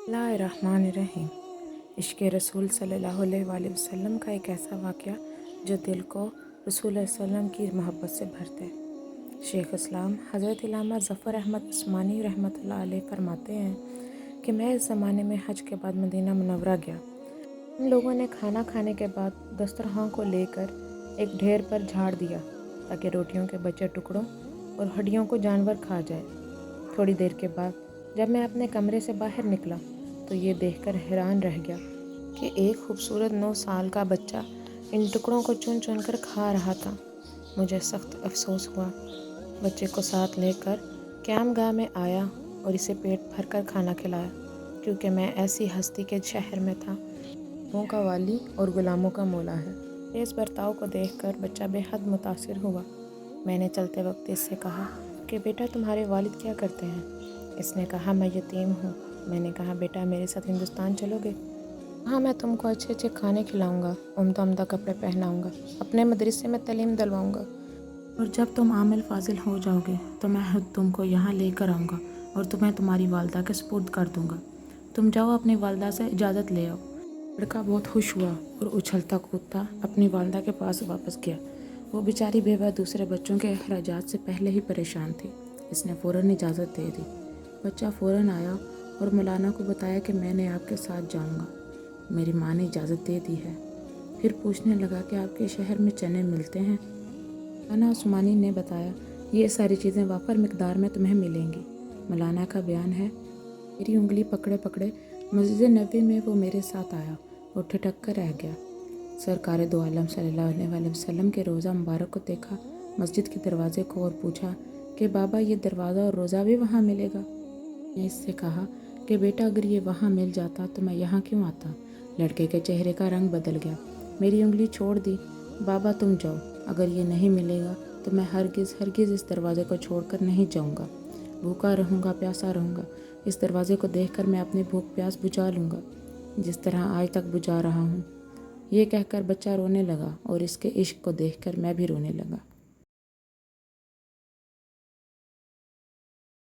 बिस्मिल्लाहिर्रहमानिर्रहीम। इश्क़ रसूल सल्लल्लाहु अलैहि वसल्लम का एक ऐसा वाक़या जो दिल को रसूल वसल्लम की मोहब्बत से भर दे। शेख इस्लाम हज़रत इल्लामा ज़फ़र अहमद उस्मानी रहमतुल्लाह अलैह फरमाते हैं कि मैं इस ज़माने में हज के बाद मदीना मुनव्वरा गया। हम लोगों ने खाना खाने के बाद दस्तरखान को लेकर एक ढेर पर झाड़ दिया ताकि रोटियों के बचे टुकड़ों और हड्डियों को जानवर खा जाए। थोड़ी देर के बाद जब मैं अपने कमरे से बाहर निकला तो ये देखकर हैरान रह गया कि एक खूबसूरत 9 साल का बच्चा इन टुकड़ों को चुन चुन कर खा रहा था। मुझे सख्त अफसोस हुआ। बच्चे को साथ लेकर क़यामगाह में आया और इसे पेट भर कर खाना खिलाया, क्योंकि मैं ऐसी हस्ती के शहर में था वो का वाली और ग़ुलामों का मौला है। इस बर्ताव को देखकर बच्चा बेहद मुतासिर हुआ। मैंने चलते वक्त इससे कहा कि बेटा, तुम्हारे वालिद क्या करते हैं? इसने कहा, मैं यतीम हूँ। मैंने कहा, बेटा मेरे साथ हिंदुस्तान चलोगे? हाँ, मैं तुमको अच्छे अच्छे खाने खिलाऊंगा, उम्दा उम्दा कपड़े पहनाऊंगा, अपने मदरसे में तालीम दिलवाऊंगा, और जब तुम आमिल फाजिल हो जाओगे तो मैं तुमको यहाँ लेकर आऊँगा और तुम्हें तुम्हारी वालदा के सुपुर्द कर दूँगा। तुम जाओ, अपनी वालदा से इजाज़त ले आओ। लड़का बहुत खुश हुआ और उछलता कूदता अपनी वालदा के पास वापस गया। वो बेचारी बेवा दूसरे बच्चों के अखराजात से पहले ही परेशान थी। इसने फ़ौरन इजाज़त दे दी। बच्चा फ़ौरन आया और मौलाना को बताया कि मैंने आपके साथ जाऊंगा। मेरी माँ ने इजाज़त दे दी है। फिर पूछने लगा कि आपके शहर में चने मिलते हैं? मौलाना उस्मानी ने बताया, ये सारी चीज़ें वाफर मिकदार में तुम्हें मिलेंगी। मौलाना का बयान है, मेरी उंगली पकड़े पकड़े मस्जिद नबी में वो मेरे साथ आया और ठिठक कर रह गया। सरकार दो आलम सल्लल्लाहु अलैहि वसल्लम के रोज़ा मुबारक को देखा, मस्जिद के दरवाजे को, और पूछा कि बाबा, ये दरवाज़ा और रोज़ा भी वहाँ मिलेगा? मैंने इससे कहा कि बेटा, अगर ये वहाँ मिल जाता तो मैं यहाँ क्यों आता? लड़के के चेहरे का रंग बदल गया। मेरी उंगली छोड़ दी। बाबा, तुम जाओ, अगर ये नहीं मिलेगा तो मैं हरगिज़ हरगिज़ इस दरवाज़े को छोड़कर नहीं जाऊँगा। भूखा रहूँगा, प्यासा रहूँगा। इस दरवाज़े को देखकर मैं अपनी भूख प्यास बुझा लूँगा, जिस तरह आज तक बुझा रहा हूँ। ये कहकर बच्चा रोने लगा और इसके इश्क को देखकर मैं भी रोने लगा।